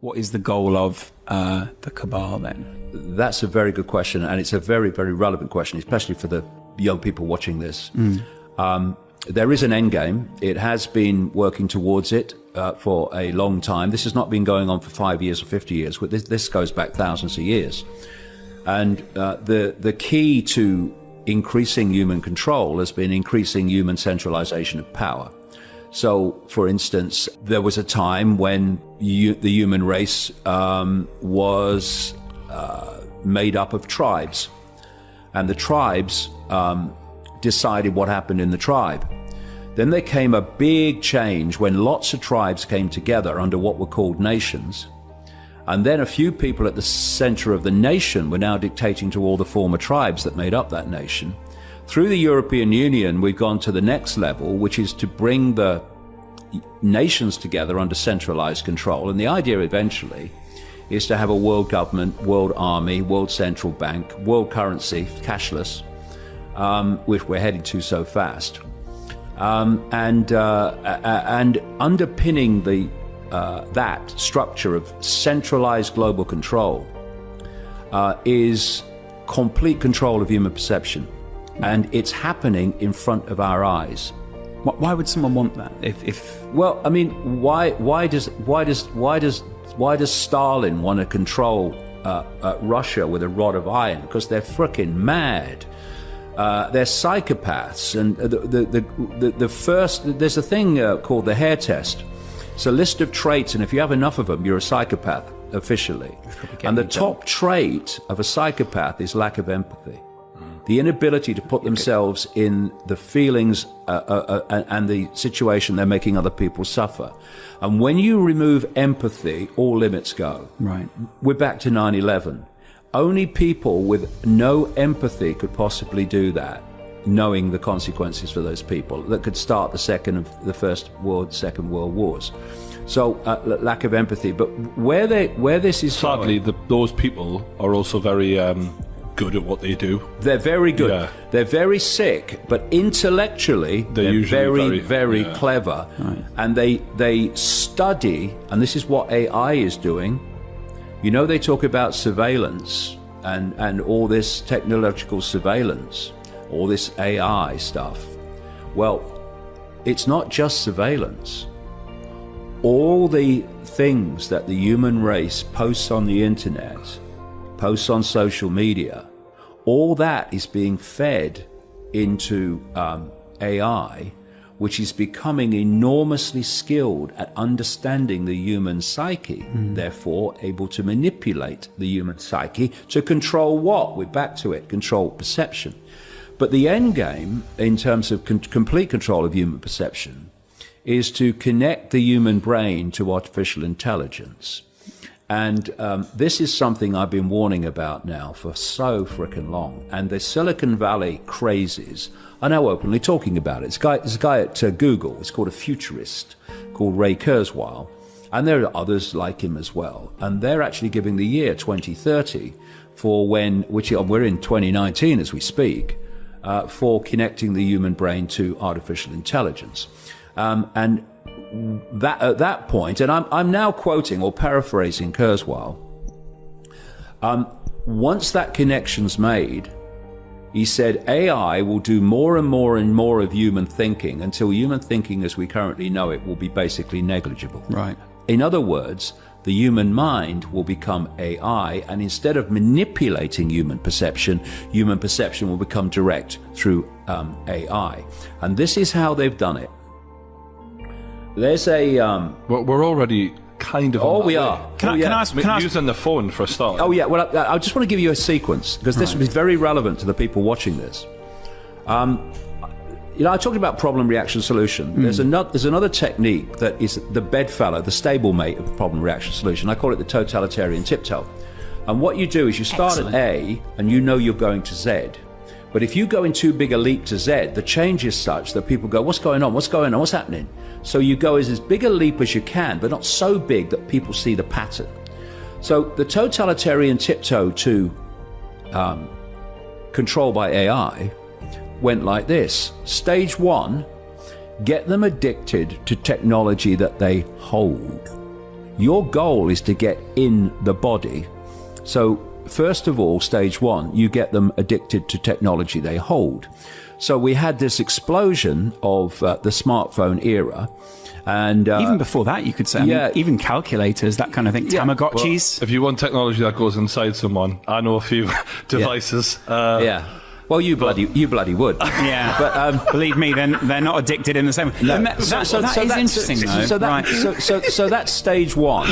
What is the goal of the cabal then? That's a very good question, and it's a very, very relevant question, especially for the young people watching this. There is an end game. It has been working towards it for a long time. This has not been going on for 5 years or 50 years. This goes back thousands of years. And the key to increasing human control has been increasing human centralization of power. So, for instance, there was a time when the human race was made up of tribes, and the tribes decided what happened in the tribe. Then there came a big change when lots of tribes came together under what were called nations. And then a few people at the center of the nation were now dictating to all the former tribes that made up that nation. Through the European Union, we've gone to the next level, which is to bring the nations together under centralized control. And the idea eventually is to have a world government, world army, world central bank, world currency, cashless, which we're headed to so fast. And underpinning that structure of centralized global control is complete control of human perception, and it's happening in front of our eyes. Why would someone want that? Well, I mean, why does Stalin want to control Russia with a rod of iron? Because they're frickin' mad. They're psychopaths, and there's a thing called the hair test. It's a list of traits, and if you have enough of them, you're a psychopath officially. And the top trait of a psychopath is lack of empathy. The inability to put themselves in the feelings and the situation they're making other people suffer. And when you remove empathy, all limits go. Right. We're back to 9/11. Only people with no empathy could possibly do that, knowing the consequences for those people, that could start the Second World Wars. So lack of empathy. But where this is sadly, those people are also very good at what they do. They're very good. Yeah. They're very sick, but intellectually they're very clever. Right. And they study, and this is what AI is doing. You know, they talk about surveillance and all this technological surveillance, all this AI stuff. Well, it's not just surveillance. All the things that the human race posts on the internet, posts on social media, all that is being fed into AI, which is becoming enormously skilled at understanding the human psyche, therefore able to manipulate the human psyche to control what? We're back to it, control perception. But the end game, in terms of complete control of human perception, is to connect the human brain to artificial intelligence. And this is something I've been warning about now for so frickin' long. And the Silicon Valley crazies are now openly talking about it. There's a guy at Google, it's called a futurist, called Ray Kurzweil. And there are others like him as well. And they're actually giving the year 2030 for which we're in 2019 as we speak, for connecting the human brain to artificial intelligence. And that at that point, and I'm now quoting or paraphrasing Kurzweil, once that connection's made, he said AI will do more and more and more of human thinking until human thinking as we currently know it will be basically negligible. Right. In other words, the human mind will become AI, and instead of manipulating human perception will become direct through AI. And this is how they've done it. There's a... Well, we're already kind of... Oh, we are. Can I ask... Using the phone for a start. Oh, yeah. Well, I just want to give you a sequence, because this will be very relevant to the people watching this. You know, I talked about problem, reaction, solution. There's another technique that is the bedfellow, the stablemate of problem, reaction, solution. I call it the totalitarian tiptoe. And what you do is you start at A, and you know you're going to Z. But if you go in too big a leap to Z, the change is such that people go, what's going on? What's going on? What's happening? So you go as big a leap as you can, but not so big that people see the pattern. So the totalitarian tiptoe to control by AI went like this. Stage one, get them addicted to technology that they hold. Your goal is to get in the body. So first of all, stage one, you get them addicted to technology they hold. So we had this explosion of the smartphone era. And even before that, you could say, I mean, even calculators, that kind of thing, Tamagotchis. Well, if you want technology that goes inside someone, I know a few devices. Well, you bloody would. Yeah, but believe me, then they're not addicted in the same way. No. That is interesting, though. So that's stage one,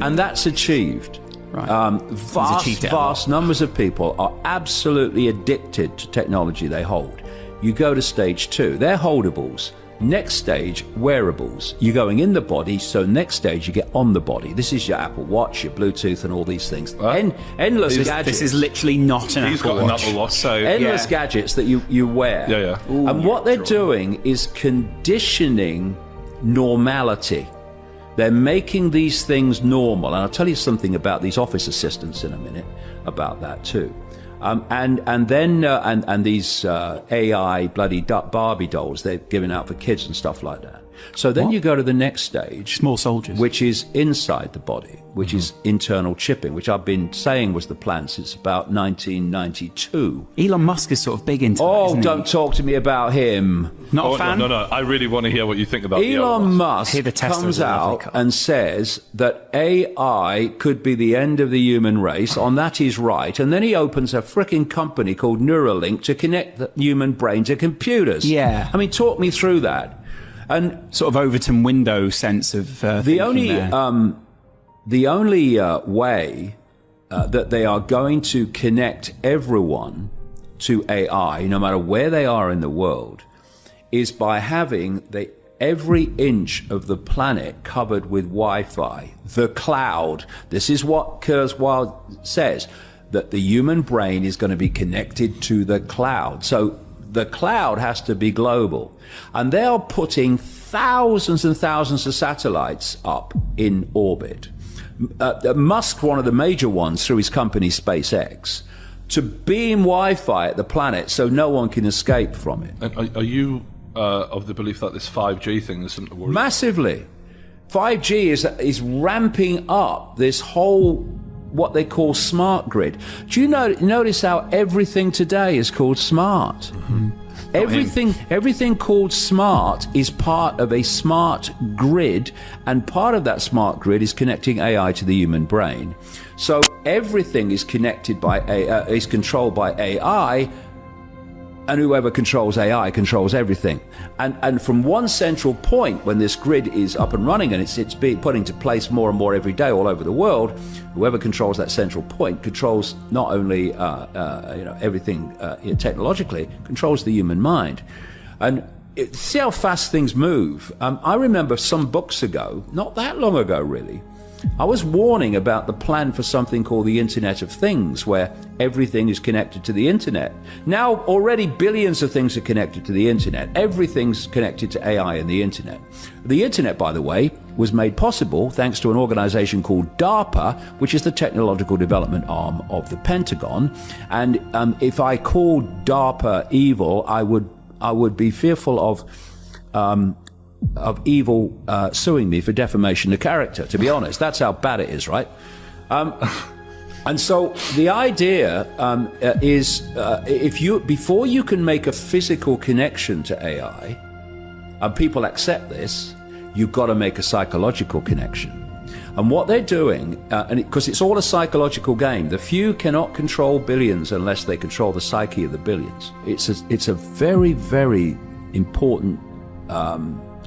and that's achieved. Right. Vast numbers of people are absolutely addicted to technology they hold. You go to stage two, they're holdables. Next stage, wearables. You're going in the body, so next stage you get on the body. This is your Apple Watch, your Bluetooth, and all these things. Endless gadgets. This is literally not an He's Apple got Watch. an Apple Watch. So endless gadgets that you wear. Yeah. Ooh, and what they're doing is conditioning normality. They're making these things normal. And I'll tell you something about these office assistants in a minute about that too. And then these AI bloody Barbie dolls they're giving out for kids and stuff like that. So then you go to the next stage, small soldiers, which is inside the body, which is internal chipping, which I've been saying was the plan since about 1992. Elon Musk is sort of big into that, isn't don't talk to me about him. Not a fan? No. I really want to hear what you think about Elon Musk comes out and says that AI could be the end of the human race. On that he's right. And then he opens a frickin' company called Neuralink to connect the human brain to computers. Yeah. I mean, talk me through that. And sort of Overton window sense of the only way that they are going to connect everyone to AI, no matter where they are in the world, is by having every inch of the planet covered with Wi-Fi, the cloud. This is what Kurzweil says, that the human brain is going to be connected to the cloud. So the cloud has to be global. And they are putting thousands and thousands of satellites up in orbit. Musk, one of the major ones through his company SpaceX, to beam Wi-Fi at the planet so no one can escape from it. And are you of the belief that this 5G thing is something to worry about? Massively. 5G is ramping up this whole, what they call smart grid. Do you notice how everything today is called smart? Mm-hmm. Everything called smart is part of a smart grid, and part of that smart grid is connecting AI to the human brain. So everything is connected by is controlled by AI, and whoever controls AI controls everything. And from one central point, when this grid is up and running and it's being put into place more and more every day all over the world, whoever controls that central point controls not only everything technologically, controls the human mind. And see how fast things move. I remember some books ago, not that long ago really, I was warning about the plan for something called the Internet of Things, where everything is connected to the Internet. Now, already billions of things are connected to the Internet. Everything's connected to AI and the Internet. The Internet, by the way, was made possible thanks to an organization called DARPA, which is the technological development arm of the Pentagon. And if I called DARPA evil, I would be fearful of evil suing me for defamation of character, to be honest. That's how bad it is, right? And so the idea is before you can make a physical connection to AI, and people accept this, you've got to make a psychological connection. And what they're doing, because it's all a psychological game, the few cannot control billions unless they control the psyche of the billions. It's a very, very important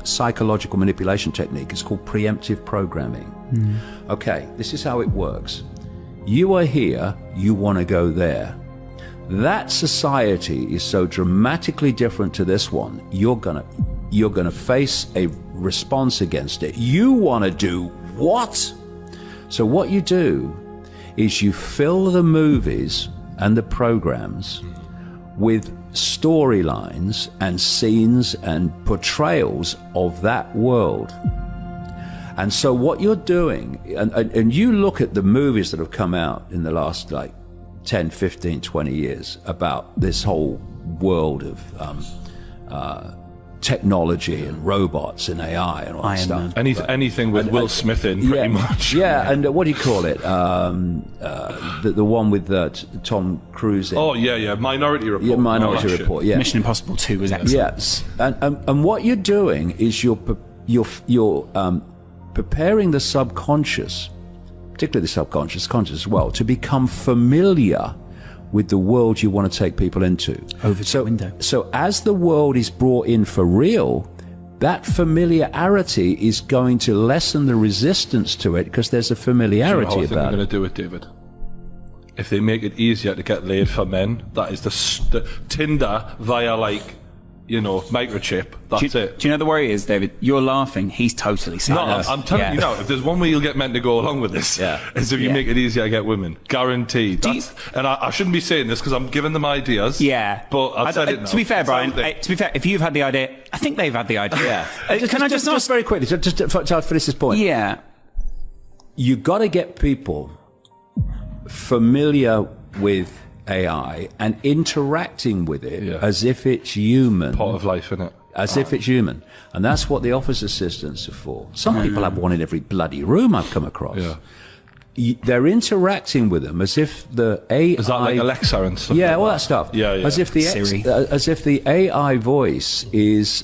psychological manipulation technique. It's called preemptive programming. Okay, this is how it works. You are here, you want to go there. That society is so dramatically different to this one, you're gonna face a response against it. You want to do what? So what you do is you fill the movies and the programs with storylines and scenes and portrayals of that world. And so what you're doing, and you look at the movies that have come out in the last 10, 15, 20 years about this whole world of technology and robots and AI and all that stuff. Anything with Will Smith in, pretty much. Yeah, and what do you call it? The one with Tom Cruise in. Oh, yeah, Minority Report. Yeah, Minority Report, yeah. Mission Impossible 2 was excellent. Yes, and what you're doing is you're preparing the subconscious, particularly the subconscious, conscious as well, to become familiar with the world you want to take people into. Over the window. So as the world is brought in for real, that familiarity is going to lessen the resistance to it because there's a familiarity about it. I think they're it. going to do it, David. If they make it easier to get laid for men, that is the Tinder via, like, you know, microchip. That's it. Do you know the worry is, David? You're laughing. He's totally serious. No, I'm telling you now, if there's one way you'll get men to go along with this, is if you make it easier to get women. Guaranteed. And I shouldn't be saying this because I'm giving them ideas. Yeah. But I've said it now. To be fair, Brian, to be fair, if you've had the idea, I think they've had the idea. Can I just ask very quickly, just to finish this point? Yeah. You've got to get people familiar with AI and interacting with it as if it's human. Part of life, isn't it? As if it's human. And that's what the office assistants are for. Some people have one in every bloody room I've come across. Yeah. They're interacting with them as if the AI... Is that like Alexa and stuff? Yeah, all that stuff. Yeah. As if the AI voice is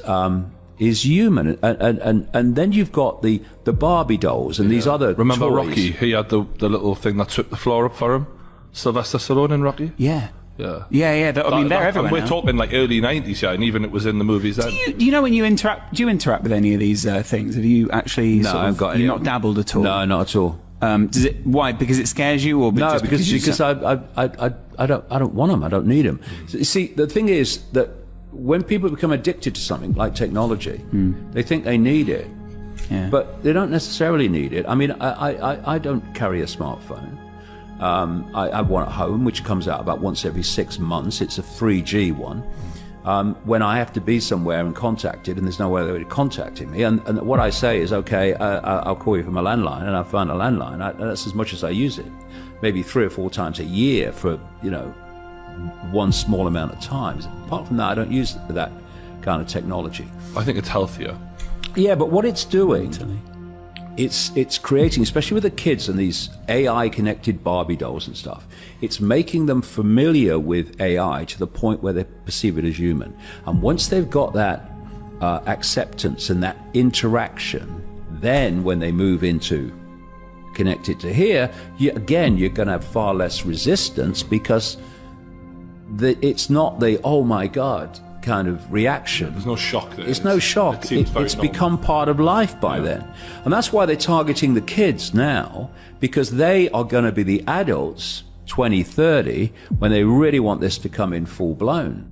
human, and then you've got the Barbie dolls and these other Remember toys. Rocky? He had the little thing that swept the floor up for him. Sylvester Stallone in Rocky. Yeah. Yeah. I mean, they're everywhere. And we're now. talking like early 90s, and even it was in the movies then. Do you know when you interact? Do you interact with any of these things? Have you actually? No, I've got. You've not dabbled at all. No, not at all. Does it? Why? Because it scares you, or no? just Because I don't want them. I don't need them. See, the thing is that when people become addicted to something like technology, they think they need it, but they don't necessarily need it. I mean, I don't carry a smartphone. I have one at home, which comes out about once every 6 months. It's a 3G one. When I have to be somewhere and contacted, and there's no way they're contacting me, and what I say is, okay, I'll call you from a landline, and I find a landline. That's as much as I use it, maybe 3 or 4 times a year for, you know, one small amount of times. Apart from that, I don't use that kind of technology. I think it's healthier. Yeah, but what it's doing, it's creating, especially with the kids and these AI-connected Barbie dolls and stuff, it's making them familiar with AI to the point where they perceive it as human. And once they've got that acceptance and that interaction, then when they move into connected to here, you're going to have far less resistance because it's not the, oh my God, kind of reaction. There's no shock there. It's no shock. It's become part of life by then. And that's why they're targeting the kids now, because they are going to be the adults 2030 when they really want this to come in full blown.